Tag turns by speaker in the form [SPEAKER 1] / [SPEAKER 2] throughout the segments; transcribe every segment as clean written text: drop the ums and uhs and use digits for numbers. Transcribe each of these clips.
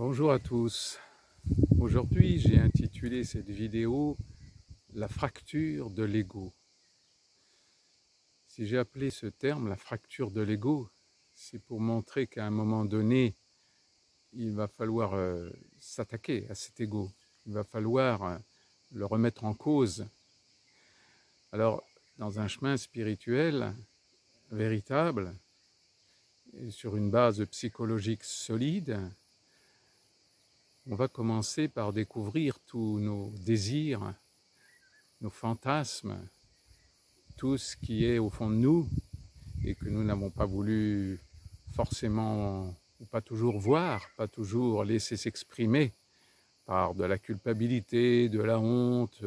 [SPEAKER 1] Bonjour à tous. Aujourd'hui, j'ai intitulé cette vidéo « La fracture de l'ego ». Si j'ai appelé ce terme « la fracture de l'ego », c'est pour montrer qu'à un moment donné, il va falloir s'attaquer à cet ego. Il va falloir le remettre en cause. Alors, dans un chemin spirituel véritable, et sur une base psychologique solide, on va commencer par découvrir tous nos désirs, nos fantasmes, tout ce qui est au fond de nous et que nous n'avons pas voulu forcément ou pas toujours voir, pas toujours laisser s'exprimer par de la culpabilité, de la honte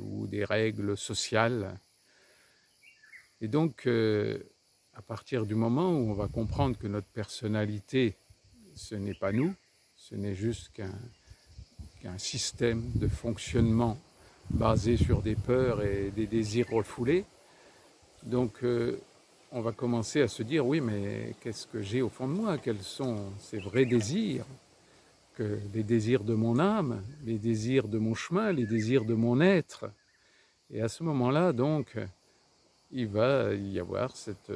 [SPEAKER 1] ou des règles sociales. Et donc, à partir du moment où on va comprendre que notre personnalité, ce n'est pas nous, ce n'est juste qu'un système de fonctionnement basé sur des peurs et des désirs refoulés. Donc, on va commencer à se dire, oui, mais qu'est-ce que j'ai au fond de moi? Quels sont ces vrais désirs? Les désirs de mon âme, les désirs de mon chemin, les désirs de mon être. Et à ce moment-là, donc, il va y avoir cette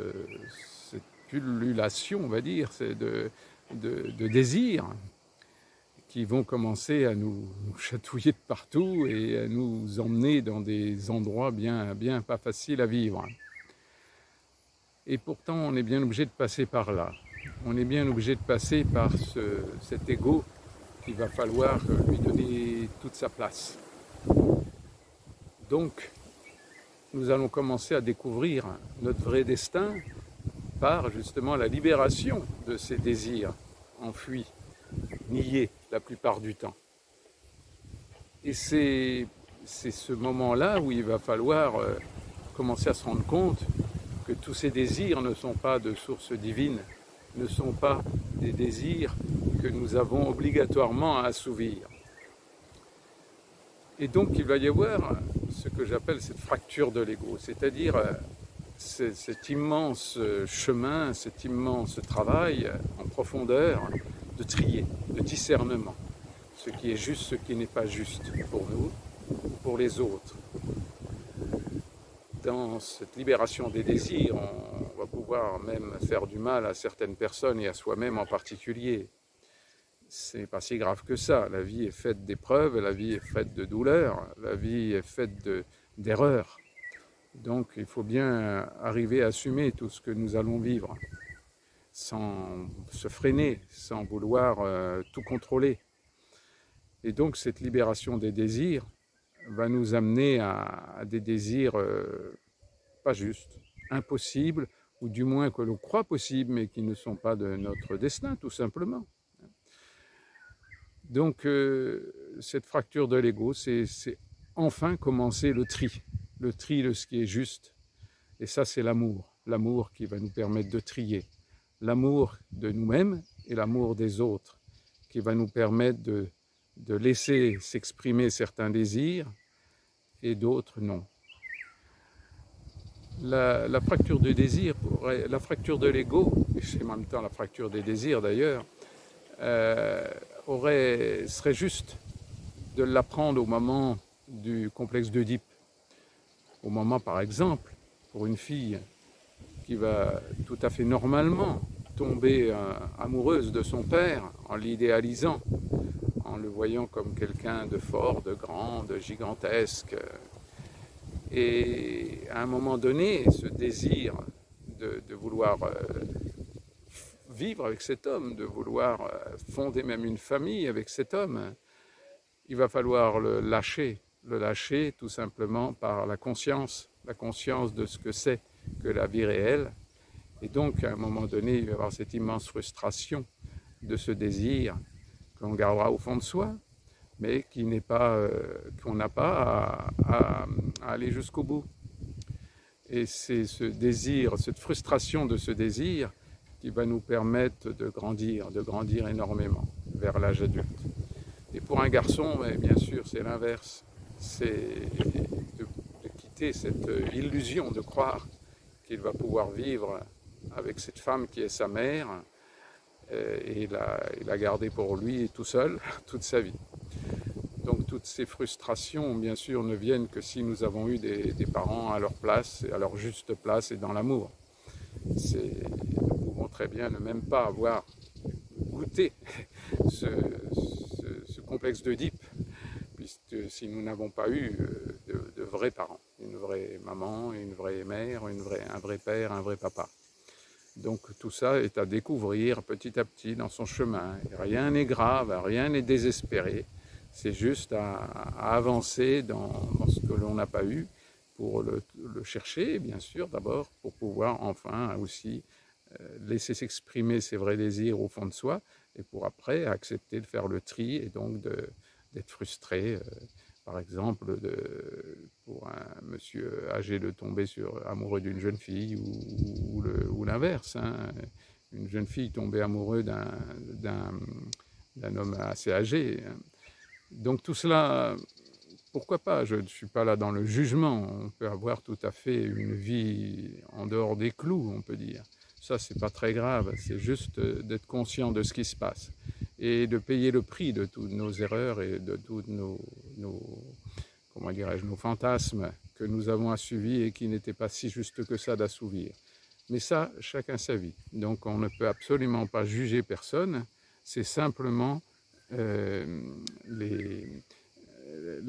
[SPEAKER 1] pullulation, on va dire, de désirs qui vont commencer à nous chatouiller de partout et à nous emmener dans des endroits bien pas faciles à vivre. Et pourtant, on est bien obligé de passer par là. On est bien obligé de passer par cet ego qu'il va falloir lui donner toute sa place. Donc, nous allons commencer à découvrir notre vrai destin par justement la libération de ces désirs enfuis, niés la plupart du temps. Et c'est ce moment-là où il va falloir commencer à se rendre compte que tous ces désirs ne sont pas de source divine, ne sont pas des désirs que nous avons obligatoirement à assouvir. Et donc il va y avoir ce que j'appelle cette fracture de l'ego, c'est-à-dire cet immense chemin, cet immense travail en profondeur de trier, de discernement, ce qui est juste, ce qui n'est pas juste pour nous, pour les autres. Dans cette libération des désirs, on va pouvoir même faire du mal à certaines personnes et à soi-même en particulier. C'est pas si grave que ça. La vie est faite d'épreuves, la vie est faite de douleurs, la vie est faite d'erreurs. Donc il faut bien arriver à assumer tout ce que nous allons vivre, sans se freiner, sans vouloir tout contrôler. Et donc cette libération des désirs va nous amener à des désirs pas justes, impossibles, ou du moins que l'on croit possibles, mais qui ne sont pas de notre destin, tout simplement. Donc cette fracture de l'ego, c'est enfin commencer le tri de ce qui est juste. Et ça, c'est l'amour qui va nous permettre de trier. L'amour de nous-mêmes et l'amour des autres, qui va nous permettre de laisser s'exprimer certains désirs et d'autres non. La fracture du désir, la fracture de l'ego, et c'est en même temps la fracture des désirs d'ailleurs, serait juste de l'apprendre au moment du complexe d'Œdipe. Au moment, par exemple, pour une fille qui va tout à fait normalement tomber amoureuse de son père en l'idéalisant, en le voyant comme quelqu'un de fort, de grand, de gigantesque. Et à un moment donné, ce désir de vouloir vivre avec cet homme, de vouloir fonder même une famille avec cet homme, il va falloir le lâcher tout simplement par la conscience de ce que c'est que la vie réelle. Et donc, à un moment donné, il va y avoir cette immense frustration de ce désir qu'on gardera au fond de soi, mais qu'on n'a pas à aller jusqu'au bout. Et c'est ce désir, cette frustration de ce désir qui va nous permettre de grandir énormément vers l'âge adulte. Et pour un garçon, bien sûr, c'est l'inverse. C'est de quitter cette illusion de croire qu'il va pouvoir vivre avec cette femme qui est sa mère et il a gardé pour lui tout seul toute sa vie. Donc toutes ces frustrations, bien sûr, ne viennent que si nous avons eu des parents à leur place, à leur juste place et dans l'amour. Nous pouvons très bien ne même pas avoir goûté ce complexe d'Oedipe, puisque si nous n'avons pas eu de vrais parents, une vraie maman, une vraie mère, un vrai père, un vrai papa. Donc tout ça est à découvrir petit à petit dans son chemin. Rien n'est grave, rien n'est désespéré. C'est juste à avancer dans ce que l'on n'a pas eu pour le chercher, bien sûr, d'abord, pour pouvoir enfin aussi laisser s'exprimer ses vrais désirs au fond de soi, et pour après accepter de faire le tri et donc d'être frustré. Par exemple, pour un monsieur âgé de tomber amoureux d'une jeune fille ou l'inverse. Hein. Une jeune fille tombée amoureuse d'un homme assez âgé. Donc tout cela, pourquoi pas? Je ne suis pas là dans le jugement. On peut avoir tout à fait une vie en dehors des clous, on peut dire. Ça, c'est pas très grave. C'est juste d'être conscient de ce qui se passe et de payer le prix de toutes nos erreurs et de tous comment dirais-je, nos fantasmes que nous avons assouvir et qui n'étaient pas si justes que ça d'assouvir. Mais ça, chacun sa vie. Donc on ne peut absolument pas juger personne. C'est simplement la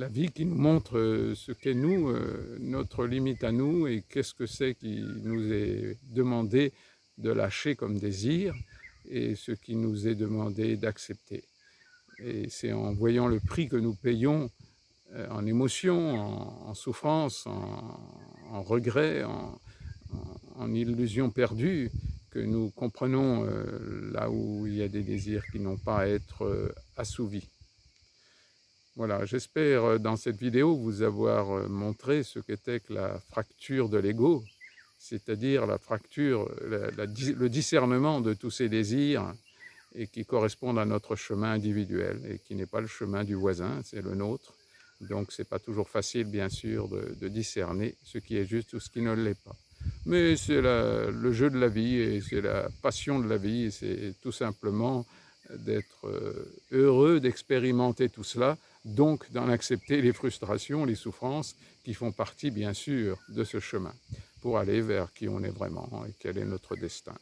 [SPEAKER 1] vie qui nous montre ce qu'est nous, notre limite à nous, et qu'est-ce que c'est qui nous est demandé de lâcher comme désir, et ce qui nous est demandé d'accepter. Et c'est en voyant le prix que nous payons en émotion, en souffrance, en regret, en illusion perdue, que nous comprenons là où il y a des désirs qui n'ont pas à être assouvis. Voilà, j'espère dans cette vidéo vous avoir montré ce qu'était que la fracture de l'ego, c'est-à-dire la fracture, le discernement de tous ces désirs et qui correspondent à notre chemin individuel et qui n'est pas le chemin du voisin, c'est le nôtre. Donc c'est pas toujours facile bien sûr de discerner ce qui est juste ou ce qui ne l'est pas. Mais c'est le jeu de la vie et c'est la passion de la vie, c'est tout simplement d'être heureux d'expérimenter tout cela, donc d'en accepter les frustrations, les souffrances qui font partie bien sûr de ce chemin pour aller vers qui on est vraiment et quel est notre destin.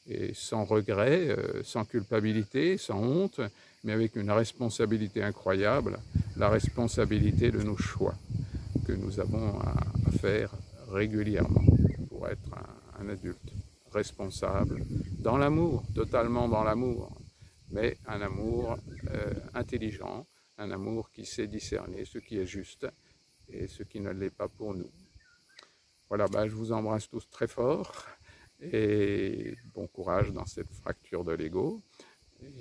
[SPEAKER 1] Et sans regret, sans culpabilité, sans honte, mais avec une responsabilité incroyable, la responsabilité de nos choix que nous avons à faire régulièrement pour être un adulte responsable, dans l'amour, totalement dans l'amour, mais un amour intelligent, un amour qui sait discerner ce qui est juste et ce qui ne l'est pas pour nous. Voilà, je vous embrasse tous très fort et bon courage dans cette fracture de l'ego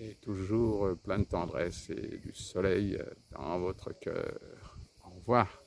[SPEAKER 1] et toujours plein de tendresse et du soleil dans votre cœur. Au revoir.